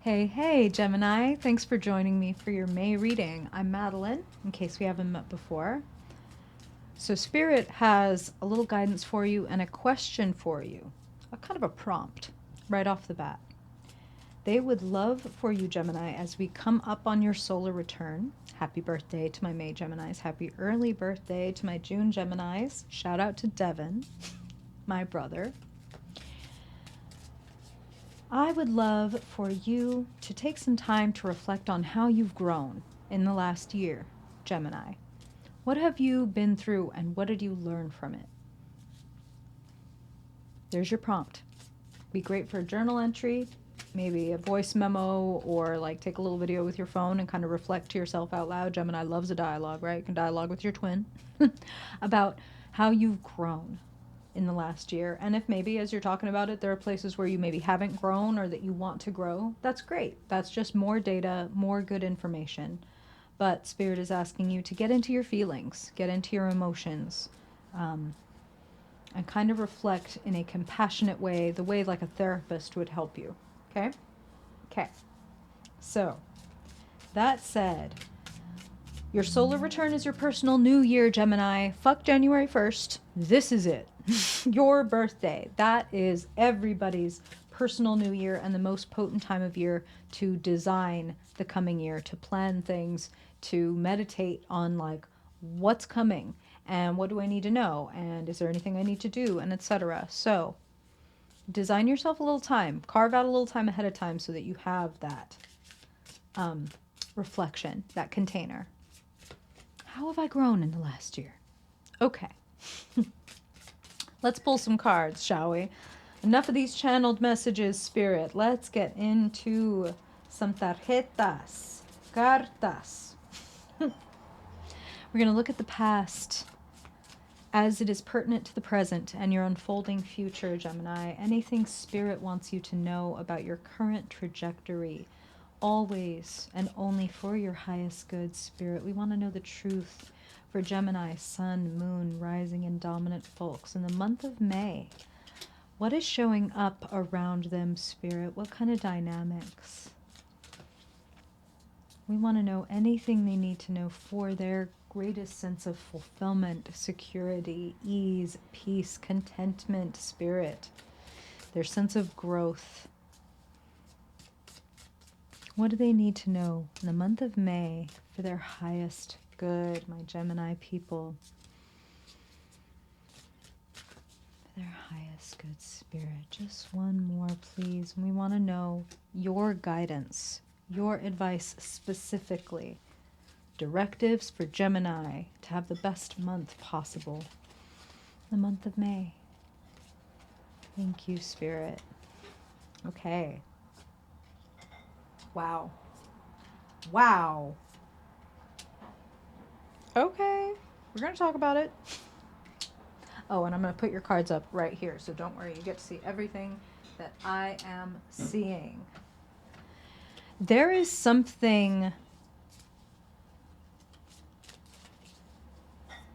Hey, Gemini. Thanks for joining me for your May reading. I'm Madeline, in case we haven't met before. So, Spirit has a little guidance for you and a question for you, a kind of a prompt right off the bat. They would love for you, Gemini, as we come up on your solar return. Happy birthday to my May Geminis. Happy early birthday to my June Geminis. Shout out to Devin, my brother. I would love for you to take some time to reflect on how you've grown in the last year, Gemini. What have you been through and what did you learn from it? There's your prompt. Be great for a journal entry, maybe a voice memo, or like take a little video with your phone and kind of reflect to yourself out loud. Gemini loves a dialogue, right? You can dialogue with your twin about how you've grown in the last year. And if maybe as you're talking about it, there are places where you maybe haven't grown or that you want to grow, that's great. That's just more data, more good information. But Spirit is asking you to get into your feelings, get into your emotions, and kind of reflect in a compassionate way, the way like a therapist would help you. Okay? Okay. So, that said, your solar return is your personal new year, Gemini. Fuck January 1st. This is it. Your birthday. That is everybody's personal new year and the most potent time of year to design the coming year, to plan things, to meditate on like what's coming and what do I need to know and is there anything I need to do and etc. So, design yourself a little time. Carve out a little time ahead of time so that you have that reflection, that container. How have I grown in the last year? Okay. Let's pull some cards, shall we? Enough of these channeled messages, Spirit. Let's get into some tarjetas, cartas. We're going to look at the past as it is pertinent to the present and your unfolding future, Gemini. Anything Spirit wants you to know about your current trajectory, always and only for your highest good, Spirit. We want to know the truth for Gemini, Sun, Moon, Rising, and Dominant folks in the month of May. What is showing up around them, Spirit? What kind of dynamics? We want to know anything they need to know for their greatest sense of fulfillment, security, ease, peace, contentment, Spirit. Their sense of growth. What do they need to know in the month of May for their highest good, my Gemini people? For their highest good, Spirit. Just one more, please. We want to know your guidance, your advice specifically. Directives for Gemini to have the best month possible. The month of May. Thank you, Spirit. Okay. Wow. Wow. Okay. We're going to talk about it. Oh, and I'm going to put your cards up right here, so don't worry. You get to see everything that I am seeing. There is something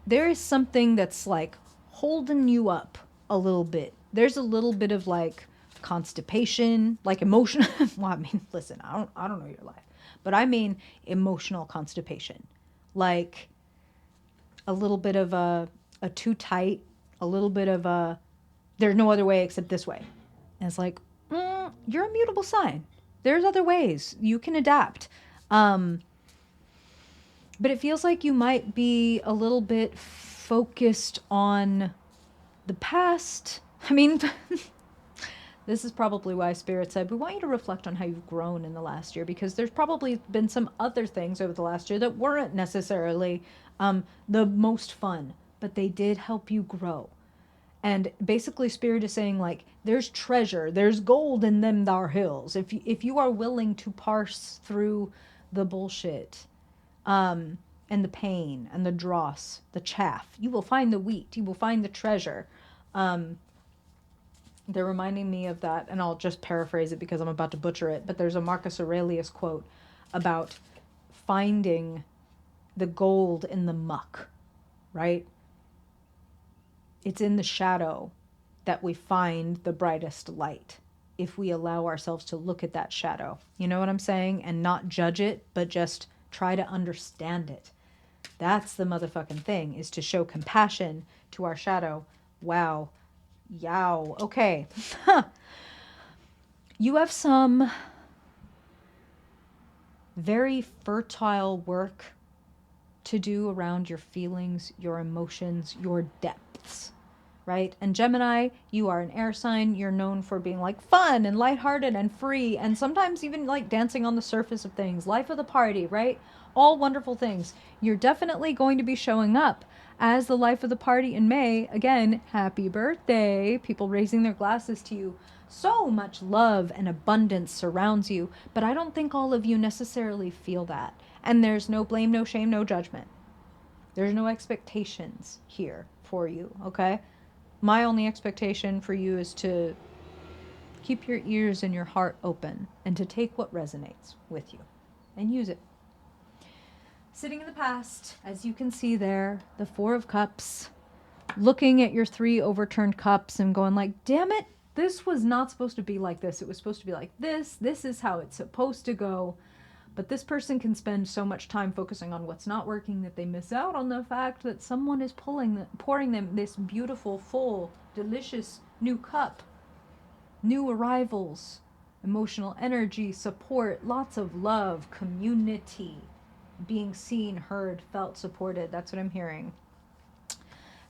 that's like holding you up a little bit. There's a little bit of like constipation, like emotional. Well, I mean, listen, I don't know your life, but I mean emotional constipation, like a little bit of a too tight, a little bit of a there's no other way except this way. And it's like, you're a mutable sign. There's other ways you can adapt. But it feels like you might be a little bit focused on the past. I mean, this is probably why Spirit said, we want you to reflect on how you've grown in the last year, because there's probably been some other things over the last year that weren't necessarily the most fun, but they did help you grow. And basically Spirit is saying, like, there's treasure, there's gold in them thar hills. If you are willing to parse through the bullshit, and the pain and the dross, the chaff, you will find the wheat, you will find the treasure. They're reminding me of that, and I'll just paraphrase it because I'm about to butcher it, but there's a Marcus Aurelius quote about finding the gold in the muck, right? It's in the shadow that we find the brightest light. if we allow ourselves to look at that shadow. You know what I'm saying? And not judge it, but just try to understand it. That's the motherfucking thing, is to show compassion to our shadow. Wow. Yow. Okay. You have some very fertile work to do around your feelings, your emotions, your depths, right? And Gemini, you are an air sign. You're known for being like fun and lighthearted and free, and sometimes even like dancing on the surface of things, life of the party, right? All wonderful things. You're definitely going to be showing up as the life of the party in May. Again, happy birthday. People raising their glasses to you. So much love and abundance surrounds you, but I don't think all of you necessarily feel that. And there's no blame, no shame, no judgment. There's no expectations here for you, okay? My only expectation for you is to keep your ears and your heart open and to take what resonates with you and use it. Sitting in the past, as you can see there, the Four of Cups, looking at your 3 overturned cups and going like, damn it, this was not supposed to be like this. It was supposed to be like this. This is how it's supposed to go. But this person can spend so much time focusing on what's not working that they miss out on the fact that someone is pouring them this beautiful, full, delicious new cup. New arrivals, emotional energy, support, lots of love, community, being seen, heard, felt, supported. That's what I'm hearing.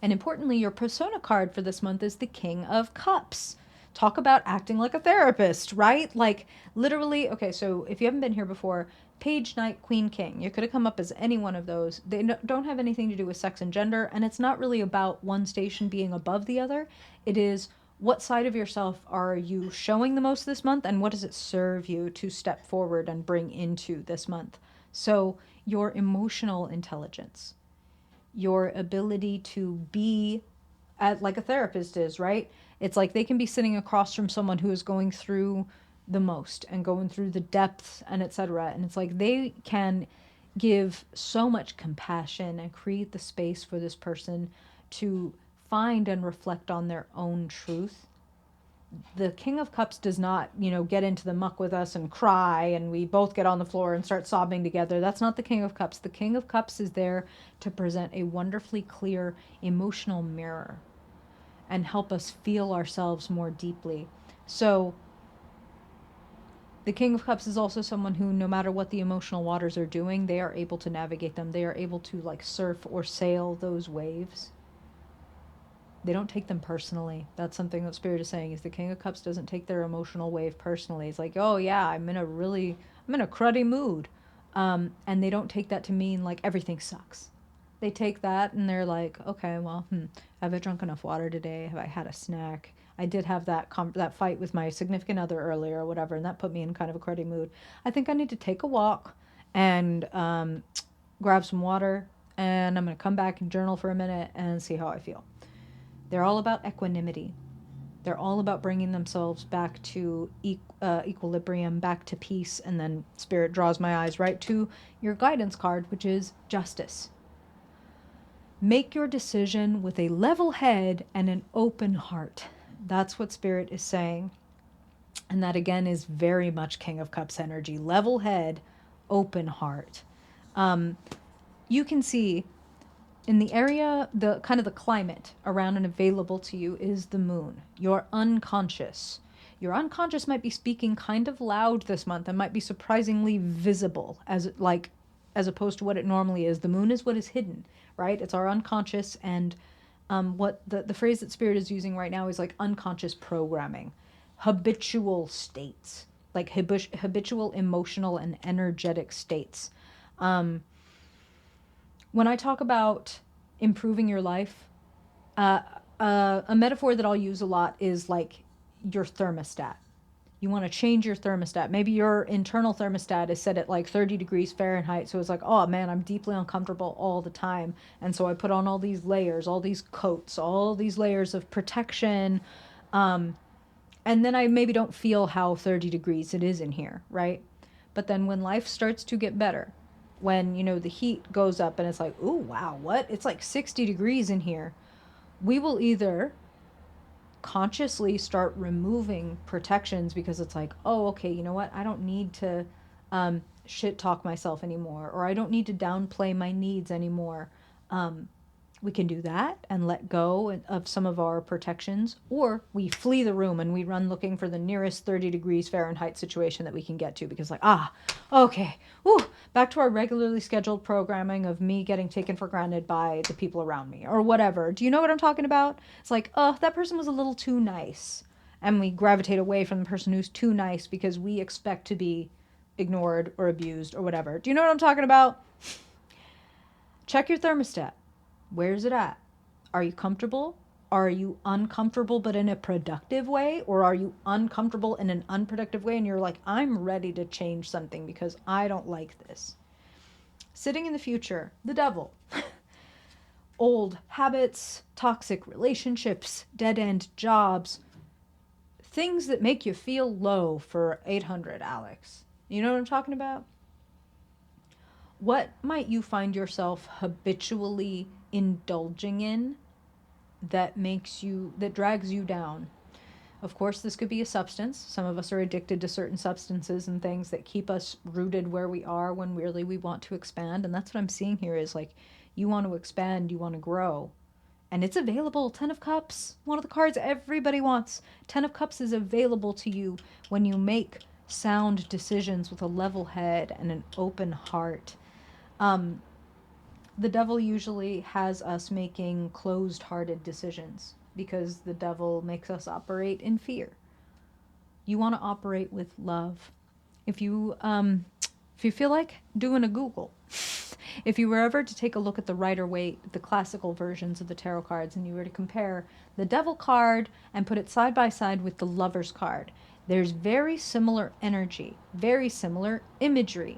And importantly, your persona card for this month is the King of Cups. Talk about acting like a therapist, right? Like literally, okay, so if you haven't been here before, Page, Knight, Queen, King. You could have come up as any one of those. They don't have anything to do with sex and gender, and it's not really about one station being above the other. It is, what side of yourself are you showing the most this month, and what does it serve you to step forward and bring into this month? So your emotional intelligence, your ability to be like a therapist is, right? It's like they can be sitting across from someone who is going through the most and going through the depths and etc. And it's like they can give so much compassion and create the space for this person to find and reflect on their own truth. The King of Cups does not, get into the muck with us and cry and we both get on the floor and start sobbing together. That's not the King of Cups. The King of Cups is there to present a wonderfully clear emotional mirror and help us feel ourselves more deeply. So the King of Cups is also someone who, no matter what the emotional waters are doing, they are able to navigate them. They are able to like surf or sail those waves. They don't take them personally. That's something that Spirit is saying, is the King of Cups doesn't take their emotional wave personally. It's like, oh yeah, I'm in a cruddy mood. And they don't take that to mean like everything sucks. They take that and they're like, okay, well, have I drunk enough water today? Have I had a snack? I did have that fight with my significant other earlier or whatever, and that put me in kind of a cruddy mood. I think I need to take a walk and grab some water, and I'm going to come back and journal for a minute and see how I feel. They're all about equanimity. They're all about bringing themselves back to equilibrium, back to peace, and then Spirit draws my eyes right to your guidance card, which is justice. Make your decision with a level head and an open heart. That's what Spirit is saying. And that again is very much King of Cups energy. Level head, open heart. You can see in the area, the kind of the climate around and available to you is the moon. Your unconscious. Your unconscious might be speaking kind of loud this month and might be surprisingly visible as opposed to what it normally is. The moon is what is hidden, right? It's our unconscious, and what the phrase that Spirit is using right now is like unconscious programming, habitual states, like habitual emotional and energetic states. When I talk about improving your life, a metaphor that I'll use a lot is like your thermostat. You want to change your thermostat. Maybe your internal thermostat is set at like 30 degrees Fahrenheit. So it's like, oh man, I'm deeply uncomfortable all the time. And so I put on all these layers, all these coats, all these layers of protection. And then I maybe don't feel how 30 degrees it is in here, right? But then when life starts to get better, when, the heat goes up and it's like, ooh, wow, what? It's like 60 degrees in here. We will either consciously start removing protections because it's like, oh, okay, you know what? I don't need to shit talk myself anymore, or I don't need to downplay my needs anymore. We can do that and let go of some of our protections, or we flee the room and we run looking for the nearest 30 degrees Fahrenheit situation that we can get to because, like, okay, back to our regularly scheduled programming of me getting taken for granted by the people around me or whatever. Do you know what I'm talking about? It's like, that person was a little too nice. And we gravitate away from the person who's too nice because we expect to be ignored or abused or whatever. Do you know what I'm talking about? Check your thermostat. Where's it at? Are you comfortable? Are you uncomfortable but in a productive way? Or are you uncomfortable in an unproductive way and you're like, I'm ready to change something because I don't like this? Sitting in the future, the devil. Old habits, toxic relationships, dead-end jobs, things that make you feel low for 800, Alex. You know what I'm talking about? What might you find yourself habitually indulging in that drags you down? Of course, this could be a substance. Some of us are addicted to certain substances and things that keep us rooted where we are when really we want to expand. And that's what I'm seeing here is like, you want to expand, you want to grow. And it's available. 10 of Cups, one of the cards everybody wants. 10 of Cups is available to you when you make sound decisions with a level head and an open heart. The devil usually has us making closed-hearted decisions because the devil makes us operate in fear. You want to operate with love. If you feel like doing a Google, if you were ever to take a look at the Rider-Waite, the classical versions of the tarot cards, and you were to compare the devil card and put it side by side with the lover's card, there's very similar energy, very similar imagery,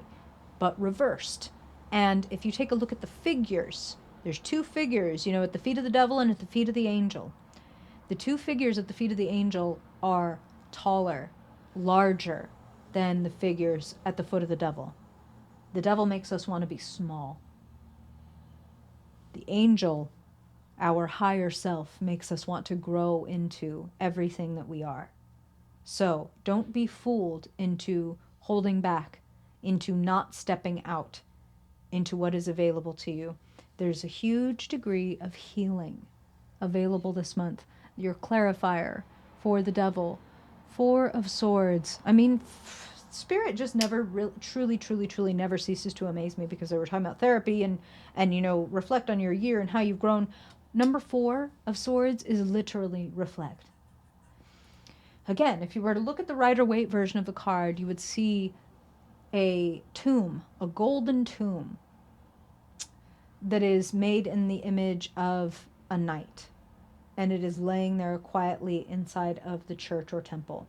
but reversed. And if you take a look at the figures, there's two figures, at the feet of the devil and at the feet of the angel. The two figures at the feet of the angel are taller, larger than the figures at the foot of the devil. The devil makes us want to be small. The angel, our higher self, makes us want to grow into everything that we are. So don't be fooled into holding back, into not stepping out into what is available to you. There's a huge degree of healing available this month. Your clarifier for the devil, 4 of Swords. I mean, Spirit just never truly never ceases to amaze me because they were talking about therapy and reflect on your year and how you've grown. Number 4 of Swords is literally reflect. Again, if you were to look at the Rider-Waite version of the card, you would see a tomb, a golden tomb that is made in the image of a knight, and it is laying there quietly inside of the church or temple.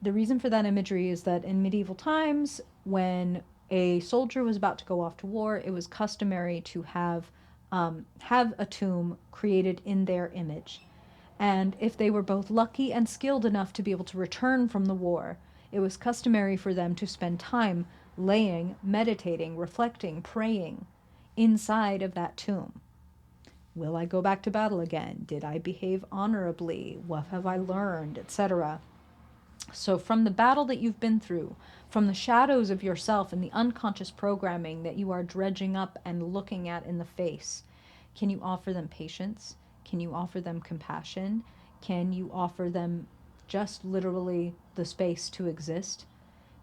The reason for that imagery is that in medieval times, when a soldier was about to go off to war, it was customary to have a tomb created in their image. And if they were both lucky and skilled enough to be able to return from the war, it was customary for them to spend time laying, meditating, reflecting, praying inside of that tomb. Will I go back to battle again? Did I behave honorably? What have I learned? Etc. So from the battle that you've been through, from the shadows of yourself and the unconscious programming that you are dredging up and looking at in the face, can you offer them patience? Can you offer them compassion? Can you offer them just literally the space to exist?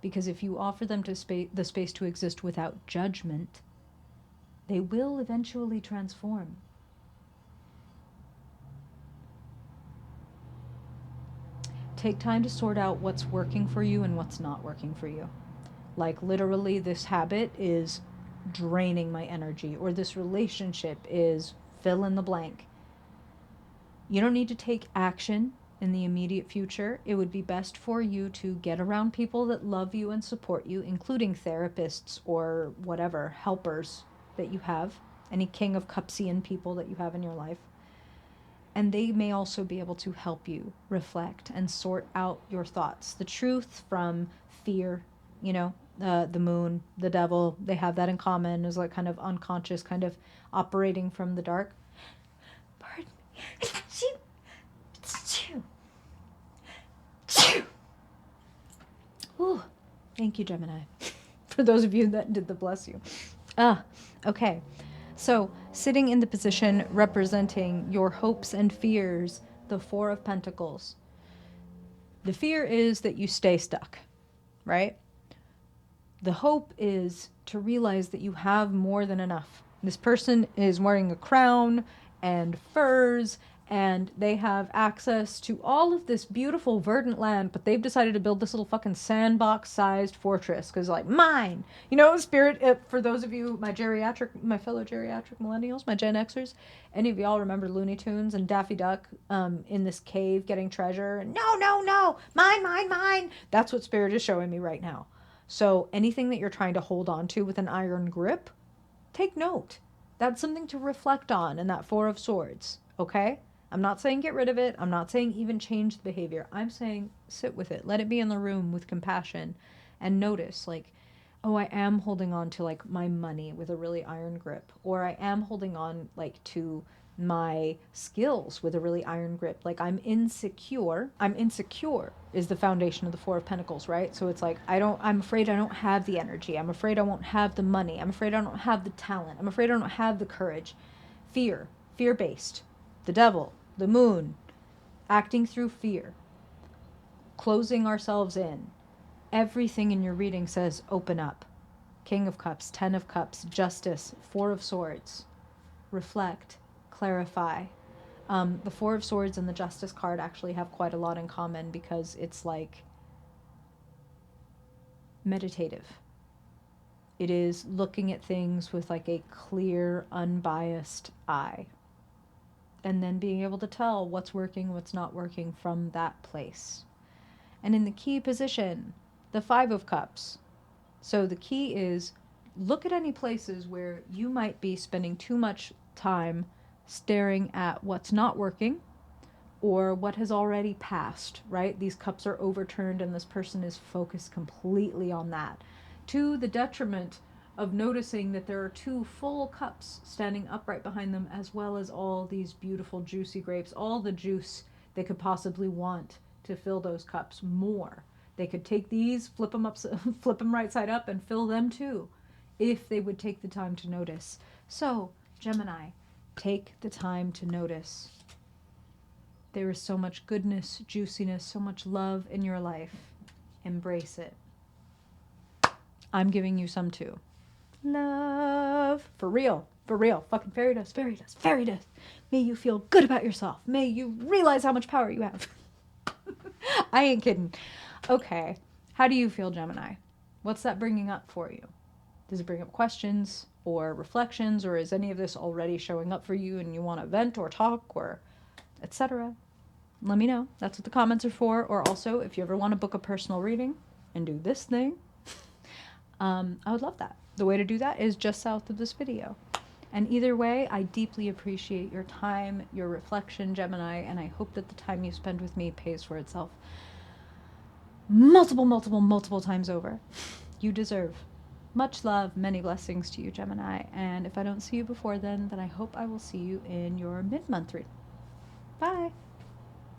Because if you offer them the space to exist without judgment, they will eventually transform. Take time to sort out what's working for you and what's not working for you. Like literally, this habit is draining my energy, or this relationship is fill in the blank. You don't need to take action in the immediate future. It would be best for you to get around people that love you and support you, including therapists or whatever, helpers that you have, any King of Cupsian people that you have in your life. And they may also be able to help you reflect and sort out your thoughts. The truth from fear, the moon, the devil, they have that in common, is like kind of unconscious, kind of operating from the dark. Pardon me. Thank you, Gemini. For those of you that did the bless you. Okay. So, sitting in the position representing your hopes and fears, the Four of Pentacles. The fear is that you stay stuck, right? The hope is to realize that you have more than enough. This person is wearing a crown and furs, and they have access to all of this beautiful verdant land, but they've decided to build this little fucking sandbox-sized fortress because, like, mine. You know, Spirit, for those of you, my fellow geriatric millennials, my Gen Xers, any of y'all remember Looney Tunes and Daffy Duck in this cave getting treasure? No, no, no, mine, mine, mine. That's what Spirit is showing me right now. So anything that you're trying to hold on to with an iron grip, take note. That's something to reflect on in that Four of Swords, okay? I'm not saying get rid of it. I'm not saying even change the behavior. I'm saying sit with it. Let it be in the room with compassion and notice, like, oh, I am holding on to, like, my money with a really iron grip. Or I am holding on, like, to my skills with a really iron grip. Like, I'm insecure. I'm insecure is the foundation of the Four of Pentacles, right? So it's like, I'm afraid I don't have the energy. I'm afraid I won't have the money. I'm afraid I don't have the talent. I'm afraid I don't have the courage. Fear-based. The devil, the moon, acting through fear, closing ourselves in. Everything in your reading says open up. King of Cups, Ten of Cups, Justice, Four of Swords. Reflect, clarify. The Four of Swords and the Justice card actually have quite a lot in common because it's like meditative. It is looking at things with like a clear, unbiased eye. And then being able to tell what's working, what's not working from that place. And in the key position, the Five of Cups. So the key is look at any places where you might be spending too much time staring at what's not working or what has already passed, right? These cups are overturned and this person is focused completely on that, to the detriment of noticing that there are two full cups standing upright behind them, as well as all these beautiful juicy grapes, all the juice they could possibly want to fill those cups more. They could take these, flip them right side up and fill them too, if they would take the time to notice. So, Gemini, take the time to notice. There is so much goodness, juiciness, so much love in your life. Embrace it. I'm giving you some too. Love. For real. For real. Fucking fairy dust, fairy dust, fairy dust. May you feel good about yourself. May you realize how much power you have. I ain't kidding. Okay. How do you feel, Gemini? What's that bringing up for you? Does it bring up questions or reflections, or is any of this already showing up for you and you want to vent or talk or etc.? Let me know. That's what the comments are for. Or also, if you ever want to book a personal reading and do this thing, I would love that. The way to do that is just south of this video. And either way, I deeply appreciate your time, your reflection, Gemini, and I hope that the time you spend with me pays for itself multiple times over. You deserve much love, many blessings to you, Gemini. And if I don't see you before then I hope I will see you in your mid-month read. Bye.